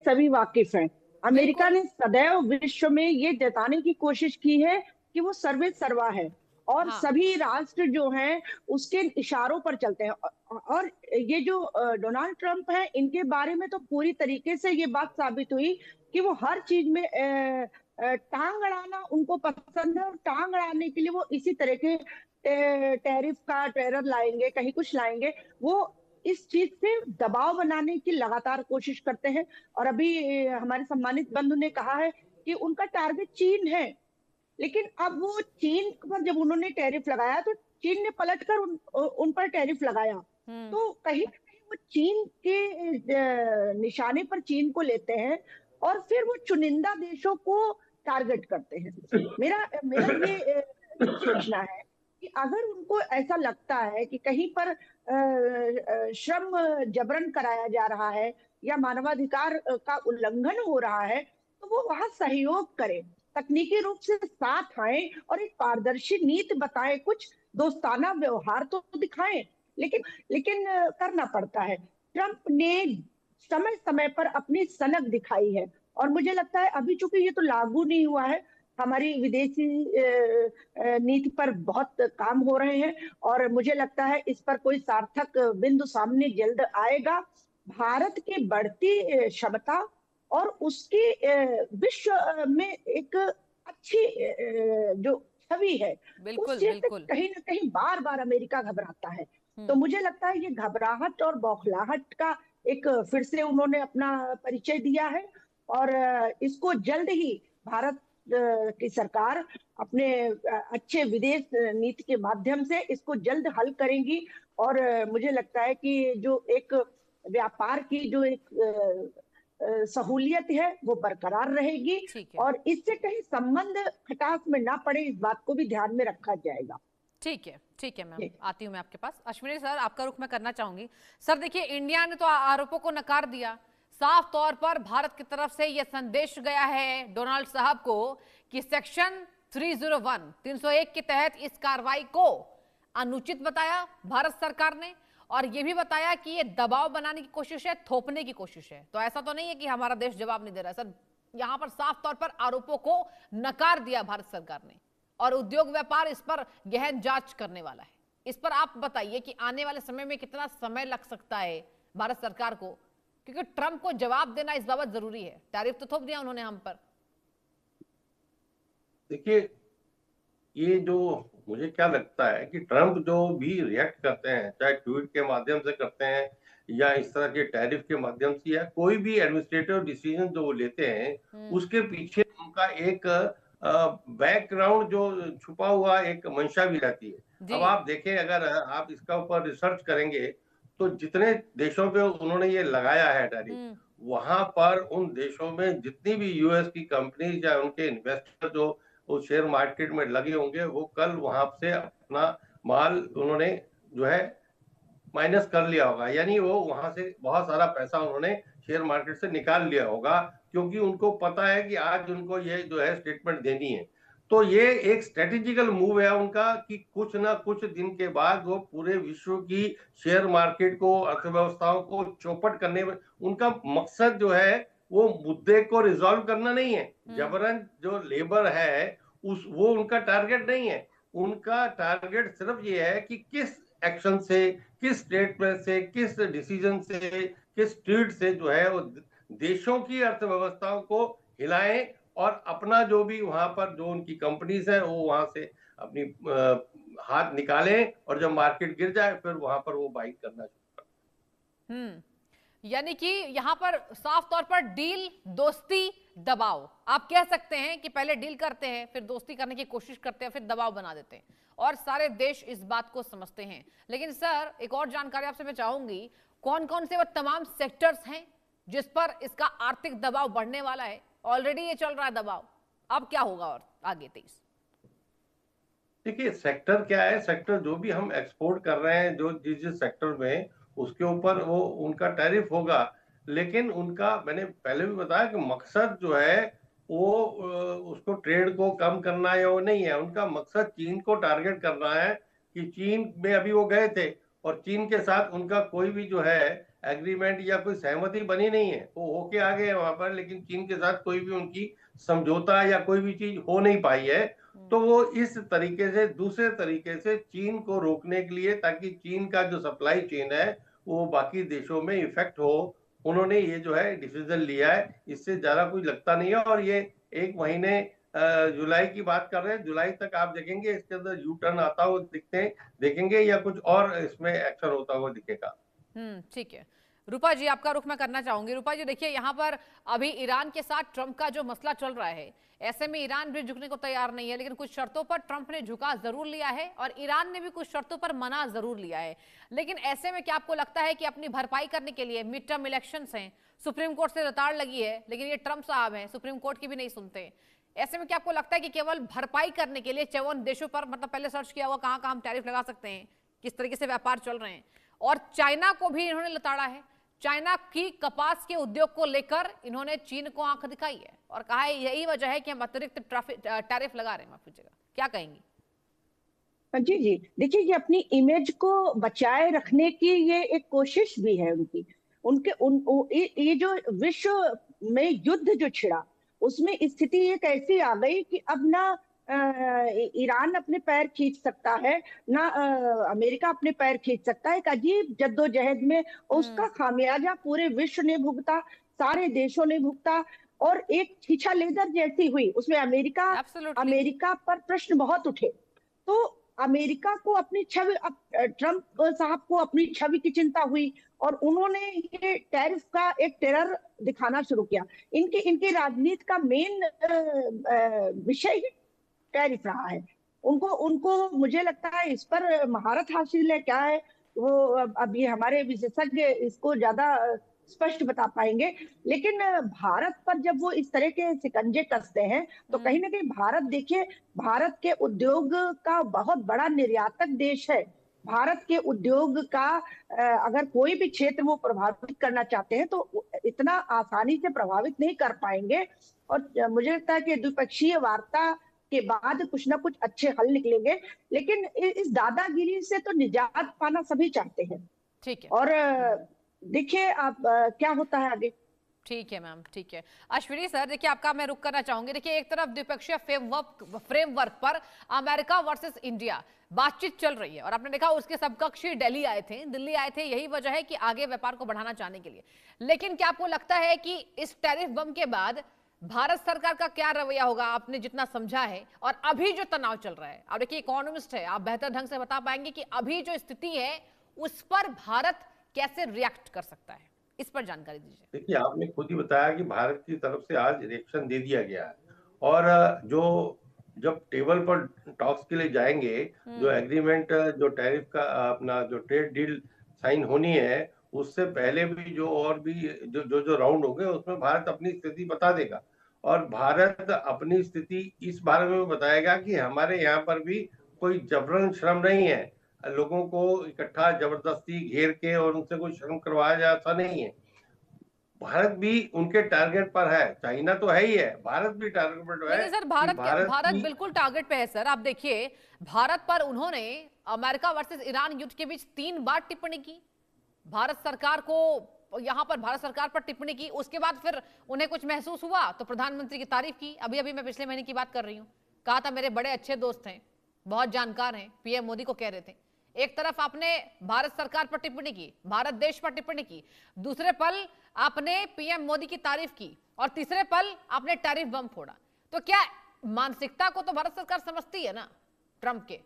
सभी वाकिफ हैं। अमेरिका बिल्कुल। ने सदैव विश्व में ये जताने की कोशिश की है कि वो सर्वे सर्वा है, और हाँ। सभी राष्ट्र जो हैं उसके इशारों पर चलते हैं। और ये जो डोनाल्ड ट्रंप है, इनके बारे में तो पूरी तरीके से ये बात साबित हुई कि वो हर चीज में टांग अड़ाना उनको पसंद है, और टांग अड़ाने के लिए वो इसी तरह के टैरिफ का टेरर लाएंगे, कहीं कुछ लाएंगे। वो इस चीज से दबाव बनाने की लगातार कोशिश करते हैं। और अभी हमारे सम्मानित बंधु ने कहा है कि उनका टारगेट चीन है। लेकिन अब वो चीन पर जब उन्होंने टैरिफ लगाया, तो चीन ने पलटकर उन पर टैरिफ लगाया। हम्म। तो कहीं ना कहीं वो चीन के निशाने पर चीन को लेते हैं, और फिर वो चुनिंदा देशों को टारगेट करते हैं। मेरा मेरा ये सोचना है कि अगर उनको ऐसा लगता है कि कहीं पर श्रम जबरन कराया जा रहा है या मानवाधिकार का उल्लंघन हो रहा है, तो वो वहां सहयोग करें, तकनीकी रूप से साथ आए और एक पारदर्शी नीति बताएं, कुछ दोस्ताना व्यवहार तो दिखाएं। लेकिन लेकिन करना पड़ता है। ट्रंप ने समय समय पर अपनी सनक दिखाई है, और मुझे लगता है अभी चूंकि ये तो लागू नहीं हुआ है, हमारी विदेशी नीति पर बहुत काम हो रहे हैं, और मुझे लगता है इस पर कोई सार्थक बिंदु सामने जल्द आएगा। भारत की बढ़ती क्षमता और उसकी विश्व में एक अच्छी जो छवि है, उस बिल्कुल चीज से बिल्कुल। कहीं ना कहीं बार बार अमेरिका घबराता है। तो हम्म। मुझे लगता है ये घबराहट और बौखलाहट का एक फिर से उन्होंने अपना परिचय दिया है। और इसको जल्द ही भारत की सरकार अपने अच्छे विदेश नीति के माध्यम से इसको जल्द हल करेंगी। और मुझे लगता है कि जो एक व्यापार की जो एक सहूलियत है वो बरकरार रहेगी, ठीक है। और इससे कहीं संबंध खटास में ना पड़े, इस बात को भी ध्यान में रखा जाएगा। ठीक है। ठीक है मैम, जी। आती हूँ मैं आपके पास। अश्विनी सर, आपका रुख मैं करना चाहूंगी। सर देखिए, इंडिया ने तो आरोपों को नकार दिया। साफ तौर पर भारत की तरफ से यह संदेश गया है डोनाल्ड साहब को कि सेक्शन 301 301 के तहत इस कार्रवाई को अनुचित बताया भारत सरकार ने, और यह भी बताया कि यह दबाव बनाने की कोशिश है, थोपने की कोशिश है। तो ऐसा तो नहीं है कि हमारा देश जवाब नहीं दे रहा है सर। यहां पर साफ तौर पर आरोपों को नकार दिया भारत सरकार ने, और उद्योग व्यापार इस पर गहन जांच करने वाला है। इस पर आप बताइए कि आने वाले समय में कितना समय लग सकता है भारत सरकार को, क्योंकि ट्रंप को जवाब देना इस बाबत जरूरी है। टैरिफ तो थोप दिया उन्होंने हम पर। देखिए, ये जो मुझे क्या लगता है कि ट्रंप जो भी रिएक्ट करते हैं, चाहे ट्वीट के माध्यम से करते हैं या इस तरह के टैरिफ के माध्यम से, या कोई भी एडमिनिस्ट्रेटिव डिसीजन जो वो लेते हैं, उसके पीछे उनका एक बैकग्राउंड जो छुपा हुआ एक मंशा भी रहती है। अब जी। आप देखें, अगर आप इसका ऊपर रिसर्च करेंगे, तो जितने देशों पे उन्होंने ये लगाया है टैरिफ, वहां पर उन देशों में जितनी भी यूएस की कंपनी या उनके इन्वेस्टर जो उस शेयर मार्केट में लगे होंगे, वो कल वहां से अपना माल उन्होंने जो है माइनस कर लिया होगा। यानी वो वहां से बहुत सारा पैसा उन्होंने शेयर मार्केट से निकाल लिया होगा, क्योंकि उनको पता है कि आज उनको ये जो है स्टेटमेंट देनी है। तो ये एक स्ट्रेटेजिकल मूव है उनका कि कुछ ना कुछ दिन के बाद वो पूरे विश्व की शेयर मार्केट को, अर्थव्यवस्थाओं को चौपट करने में उनका मकसद जो है, वो मुद्दे को रिजॉल्व करना नहीं है। जबरन जो लेबर है उस वो उनका टारगेट नहीं है। उनका टारगेट सिर्फ ये है कि किस एक्शन से, किस स्टेटमेंट से, किस डिसीजन से, किस ट्वीट से जो है वो देशों की अर्थव्यवस्थाओं को हिलाएं, और अपना जो भी वहां पर जो उनकी कंपनीज है वो वहां से अपनी हाथ निकालें, और जब मार्केट गिर जाए फिर वहां पर वो बाइक करना शुरू करें। यानी कि यहां पर साफ तौर पर डील, दोस्ती, दबाव, आप कह सकते हैं कि पहले डील करते हैं, फिर दोस्ती करने की कोशिश करते हैं, फिर दबाव बना देते हैं, और सारे देश इस बात को समझते हैं। लेकिन सर, एक और जानकारी आपसे मैं चाहूंगी, कौन कौन से वो तमाम सेक्टर्स हैं जिस पर इसका आर्थिक दबाव बढ़ने वाला है? ऑलरेडी ये चल रहा है दबाव, अब क्या होगा और आगे 23? देखिए, सेक्टर क्या है, सेक्टर जो भी हम एक्सपोर्ट कर रहे हैं, जो जिस जिस सेक्टर में, उसके ऊपर वो उनका टैरिफ होगा। लेकिन उनका, मैंने पहले भी बताया कि मकसद जो है वो उसको ट्रेड को कम करना है, वो नहीं है। उनका मकसद चीन को टारगेट करना है कि चीन में अभी वो गए थे, और चीन के साथ उनका कोई भी जो है एग्रीमेंट या कोई सहमति बनी नहीं है, वो होके आ गए हैं वहां पर, लेकिन चीन के साथ कोई भी उनकी समझौता या कोई भी चीज हो नहीं पाई है। तो वो इस तरीके से, दूसरे तरीके से चीन को रोकने के लिए, ताकि चीन का जो सप्लाई चेन है वो बाकी देशों में इफेक्ट हो, उन्होंने ये जो है डिसीजन लिया है। इससे ज्यादा कुछ लगता नहीं है। और ये 1 महीने जुलाई की बात कर रहे हैं, जुलाई तक आप देखेंगे इसके अंदर यू टर्न आता हुआ देखेंगे, या कुछ और इसमें एक्शन होता हुआ दिखेगा। ठीक है। रूपा जी, आपका रुख मैं करना चाहूंगी। रूपा जी देखिए, यहाँ पर अभी ईरान के साथ ट्रंप का जो मसला चल रहा है, ऐसे में ईरान भी झुकने को तैयार नहीं है, लेकिन कुछ शर्तों पर ट्रंप ने झुका जरूर लिया है और ईरान ने भी कुछ शर्तों पर मना जरूर लिया है। लेकिन ऐसे में क्या आपको लगता है कि अपनी भरपाई करने के लिए मिड टर्म इलेक्शंस हैं, सुप्रीम कोर्ट से रताड़ लगी है, लेकिन ये ट्रंप साहब हैं, सुप्रीम कोर्ट की भी नहीं सुनते, ऐसे में क्या आपको लगता है कि केवल भरपाई करने के लिए 54 देशों पर, मतलब पहले सर्च किया हुआ कहां कहां हम टैरिफ लगा सकते हैं, किस तरीके से व्यापार चल रहे हैं, और चाइना को भी इन्होंने लताड़ा है, चाइना की कपास के उद्योग को लेकर इन्होंने चीन को आंख दिखाई है और कहा है यही वजह है कि हम अतिरिक्त टैरिफ लगा रहे हैं। माफ कीजिएगा, क्या कहेंगी? जी जी, देखिए ये अपनी इमेज को बचाए रखने की ये एक कोशिश भी है उनकी। ये जो विश्व में युद्ध जो छिड़ा, उसमें स्थिति एक ऐसी आ गई कि अब ना ईरान अपने पैर खींच सकता है, ना अमेरिका अपने पैर खींच सकता है। एक अजीब जद्दोजहद में उसका खामियाजा पूरे विश्व ने भुगता, सारे देशों ने भुगता, और एक छीछा लेदर जैसी हुई उसमें अमेरिका पर प्रश्न बहुत उठे। तो अमेरिका को अपनी छवि, ट्रंप साहब को अपनी छवि की चिंता हुई और उन्होंने ये टैरिफ का एक टेरर दिखाना शुरू किया। इनकी राजनीति का मेन विषय टैरिफ रहा है। उनको मुझे लगता है इस पर महारत हासिल है, क्या है वो अब ये हमारे विशेषज्ञ इसको ज्यादा स्पष्ट बता पाएंगे। लेकिन भारत पर जब वो इस तरह के शिकंजे कसते हैं तो कहीं ना कहीं भारत, देखिए भारत के उद्योग का बहुत बड़ा निर्यातक देश है। भारत के उद्योग का अगर कोई भी क्षेत्र वो प्रभावित करना चाहते हैं तो इतना आसानी से प्रभावित नहीं कर पाएंगे। और मुझे लगता है कि द्विपक्षीय वार्ता के बाद कुछ ना कुछ अच्छे हल निकलेंगे। लेकिन इस दादागिरी से तो निजात पाना सभी चाहते हैं। ठीक है, और देखिए आप क्या होता है आगे। ठीक है मैम, ठीक है। अश्विनी सर देखिए, आपका मैं रुक करना चाहूंगी। देखिए एक तरफ द्विपक्षीय फ्रेमवर्क पर अमेरिका वर्सेस इंडिया बातचीत चल रही है और आपने देखा उसके सबकक्षी दिल्ली आए थे, यही वजह है कि आगे व्यापार को बढ़ाना चाहने के लिए। लेकिन क्या आपको लगता है कि इस टैरिफ बम के बाद भारत सरकार का क्या रवैया होगा, आपने जितना समझा है, और अभी जो तनाव चल रहा है, आप देखिए इकोनॉमिस्ट है, आप बेहतर ढंग से बता पाएंगे कि अभी जो स्थिति है उस पर भारत कैसे रिएक्ट कर सकता है, इस पर जानकारी दीजिए। देखिए आपने खुद ही बताया कि भारत की तरफ से आज रिएक्शन दे दिया गया है, और जो जब टेबल पर टॉक्स के लिए जाएंगे, जो एग्रीमेंट, जो टैरिफ का अपना जो ट्रेड डील साइन होनी है, उससे पहले भी जो और भी जो राउंड होंगे उसमें भारत अपनी स्थिति बता देगा। और भारत अपनी स्थिति इस बारे में बताएगा कि हमारे यहाँ पर भी कोई जबरन श्रम नहीं है, लोगों को इकट्ठा जबरदस्ती घेर के और उनसे कोई श्रम करवाया जाए, ऐसा नहीं है। भारत भी उनके टारगेट पर है, चाइना तो है ही है, भारत भी टारगेट पर है। सर भारत बिल्कुल टारगेट पे है सर। आप देखिए भारत पर उन्होंने अमेरिका वर्सेस ईरान युद्ध के बीच 3 बार टिप्पणी की, भारत सरकार को, यहां पर भारत सरकार पर टिप्पणी की। उसके बाद फिर उन्हें कुछ महसूस हुआ तो प्रधानमंत्री की तारीफ की। अभी मैं पिछले महीने की बात कर रही हूँ, कहा था मेरे बड़े अच्छे दोस्त हैं, बहुत जानकार हैं, पीएम मोदी को कह रहे थे। एक तरफ आपने भारत सरकार पर टिप्पणी की, भारत देश पर टिप्पणी की, दूसरे पल आपने पीएम मोदी की तारीफ की, और तीसरे पल आपने टैरिफ बम फोड़ा। तो क्या मानसिकता को तो भारत सरकार समझती है ना ट्रंप के?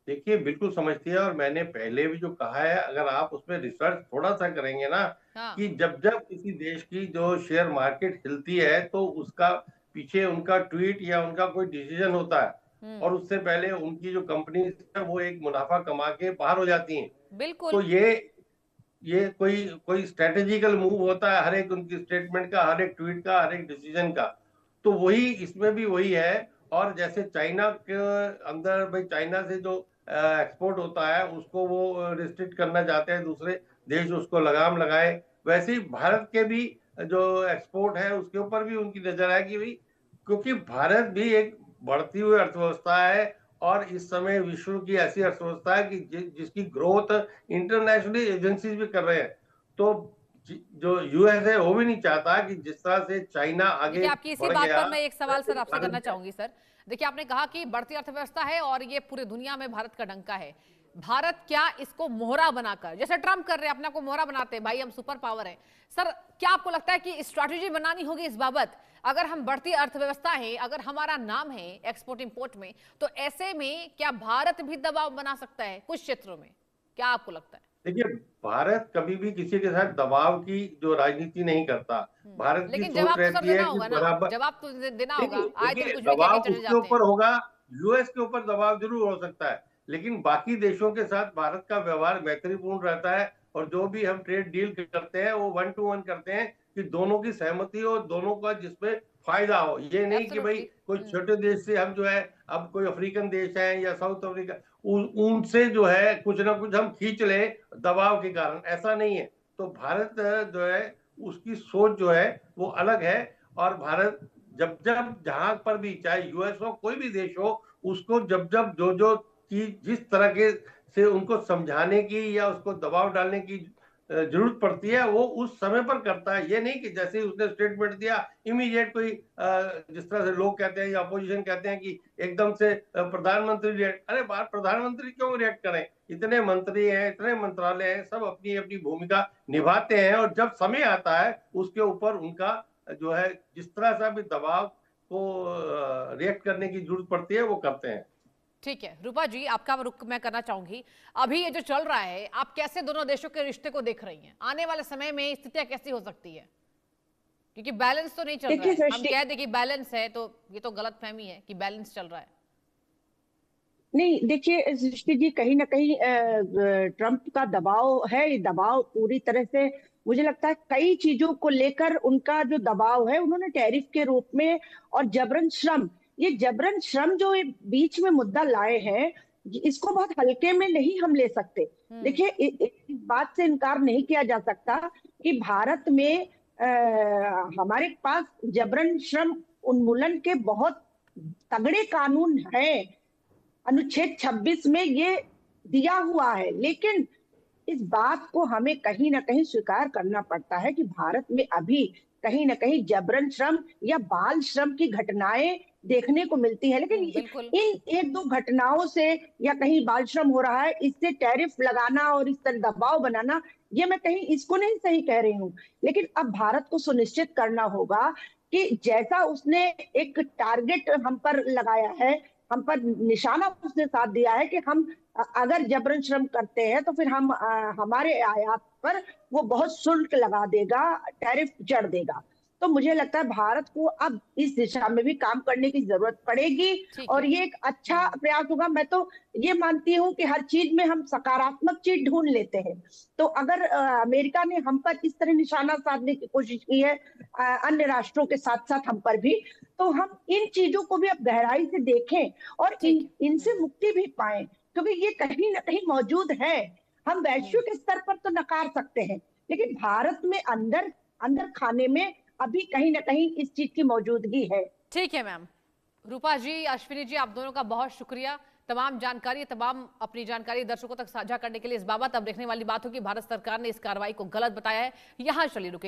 देखिए बिल्कुल समझती है, और मैंने पहले भी जो कहा है, अगर आप उसमें रिसर्च थोड़ा सा करेंगे ना, कि जब किसी देश की जो शेयर मार्केट हिलती है तो उसका पीछे उनका ट्वीट या उनका कोई डिसीजन होता है, और उससे पहले उनकी जो कंपनी है वो एक मुनाफा कमा के बाहर हो जाती हैं। बिल्कुल। तो ये कोई स्ट्रेटेजिकल मूव होता है, हर एक उनकी स्टेटमेंट का, हर एक ट्वीट का, हर एक डिसीजन का। तो वही इसमें भी वही है। और जैसे चाइना के अंदर भाई, चाइना से जो एक्सपोर्ट होता है उसको वो रिस्ट्रिक्ट करना चाहते हैं, दूसरे देश उसको लगाम लगाए, वैसे ही भारत के भी जो एक्सपोर्ट है उसके ऊपर भी उनकी नजर है कि भाई, क्योंकि भारत भी एक बढ़ती हुई अर्थव्यवस्था है, और इस समय विश्व की ऐसी अर्थव्यवस्था है कि जिसकी ग्रोथ इंटरनेशनली एजेंसीज भी कर रहे हैं। तो जो यूएस है वो भी नहीं चाहता कि जिस तरह से चाइना आगे देखिए, आपकी इसी बढ़ बात गया। पर मैं एक सवाल सर आपसे करना चाहूंगी सर। देखिए, आपने कहा कि बढ़ती अर्थव्यवस्था है और ये पूरी दुनिया में भारत का डंका है। भारत क्या इसको मोहरा बनाकर, जैसे ट्रम्प कर रहे हैं, अपने आप को मोहरा बनाते हैं, भाई हम सुपर पावर हैं। सर, क्या आपको लगता है कि स्ट्रैटेजी बनानी होगी इस बाबत? अगर हम बढ़ती अर्थव्यवस्था है, अगर हमारा नाम है एक्सपोर्ट इंपोर्ट में, तो ऐसे में क्या भारत भी दबाव बना सकता है कुछ क्षेत्रों में? क्या आपको लगता है? देखिए, भारत कभी भी किसी के साथ दबाव की जो राजनीति नहीं करता। भारत की लेकिन सोच जवाब तो सर रहती देना है कि होगा ना, बराबर। जवाब तो देना होगा। आए दिन देखिए, कुछ भी कह के दबाव चले उसके जाते हैं। ऊपर होगा, यूएस के ऊपर दबाव जरूर हो सकता है, लेकिन बाकी देशों के साथ भारत का व्यवहार मैत्रीपूर्ण रहता है। और जो भी हम ट्रेड डील करते हैं वो 1 to 1 करते हैं कि दोनों की सहमति हो, दोनों का जिसमें फायदा हो। ये नहीं कि भाई एब्सोल्युटली। कोई छोटे देश से हम जो है, अब कोई अफ्रीकन देश है या साउथ अफ्रीका, उनसे जो है कुछ ना कुछ हम खींच ले दबाव के कारण, ऐसा नहीं है। तो भारत जो है उसकी सोच जो है वो अलग है। और भारत जब जब जहां पर भी, चाहे यूएस हो कोई भी देश हो, उसको जब जब जो जो चीज जिस तरह के से उनको समझाने की या उसको दबाव डालने की जरूरत पड़ती है, वो उस समय पर करता है। ये नहीं कि जैसे ही उसने स्टेटमेंट दिया इमीडिएट कोई जिस तरह से लोग कहते हैं या अपोजिशन कहते हैं कि एकदम से प्रधानमंत्री रिएक्ट। अरे बात, प्रधानमंत्री क्यों रिएक्ट करें? इतने मंत्री हैं, इतने मंत्रालय हैं, सब अपनी अपनी भूमिका निभाते हैं। और जब समय आता है उसके ऊपर उनका जो है जिस तरह से भी दबाव को रिएक्ट करने की जरूरत पड़ती है वो करते हैं। ठीक है रूपा जी, आपका रुख मैं करना चाहूंगी। अभी ये जो चल रहा है, आप कैसे दोनों देशों के रिश्ते को देख रही हैं? आने वाले समय में स्थितियां कैसी हो सकती है? क्योंकि बैलेंस तो नहीं चल रहा है। हम कह दें कि बैलेंस है तो ये तो गलत फहमी है कि बैलेंस चल रहा है। नहीं, देखिए सृष्टि जी, कहीं ना कहीं ट्रम्प का दबाव है। ये दबाव पूरी तरह से, मुझे लगता है कई चीजों को लेकर उनका जो दबाव है, उन्होंने टैरिफ के रूप में और जबरन श्रम, ये जबरन श्रम जो ये बीच में मुद्दा लाए हैं, इसको बहुत हल्के में नहीं हम ले सकते। देखिए, इस बात से इनकार नहीं किया जा सकता कि भारत में हमारे पास जबरन श्रम उन्मूलन के बहुत तगड़े कानून हैं। अनुच्छेद 26 में ये दिया हुआ है। लेकिन इस बात को हमें कहीं ना कहीं स्वीकार करना पड़ता है कि भारत में अभी कहीं ना कहीं जबरन श्रम या बाल श्रम की घटनाएं देखने को मिलती है। लेकिन इन एक दो घटनाओं से या कहीं बाल श्रम हो रहा है, इससे टैरिफ लगाना और इस तरह दबाव बनाना, ये मैं कहीं इसको नहीं सही कह रही हूँ। लेकिन अब भारत को सुनिश्चित करना होगा कि जैसा उसने एक टारगेट हम पर लगाया है, हम पर निशाना उसने साध दिया है कि हम अगर जबरन श्रम करते हैं तो फिर हम हमारे आयात पर वो बहुत शुल्क लगा देगा, टैरिफ जड़ देगा। तो मुझे लगता है भारत को अब इस दिशा में भी काम करने की जरूरत पड़ेगी और ये एक अच्छा प्रयास होगा। मैं तो ये मानती हूँ कि हर चीज में हम सकारात्मक चीज ढूंढ लेते हैं। तो अगर अमेरिका ने हम पर इस तरह निशाना साधने की कोशिश की है, अन्य राष्ट्रों के साथ साथ हम पर भी, तो हम इन चीजों को भी अब गहराई से देखें और इनसे मुक्ति भी पाएं, क्योंकि ये कहीं ना कहीं मौजूद है। हम वैश्विक स्तर पर तो नकार सकते हैं, लेकिन भारत में अंदर अंदर खाने में अभी कहीं ना कहीं इस चीज की मौजूदगी है। ठीक है मैम। रूपा जी, अश्विनी जी, आप दोनों का बहुत शुक्रिया। तमाम जानकारी, तमाम अपनी जानकारी दर्शकों तक साझा करने के लिए। इस बाबत अब देखने वाली बात हो कि भारत सरकार ने इस कार्रवाई को गलत बताया है। यहां चलिए रुके।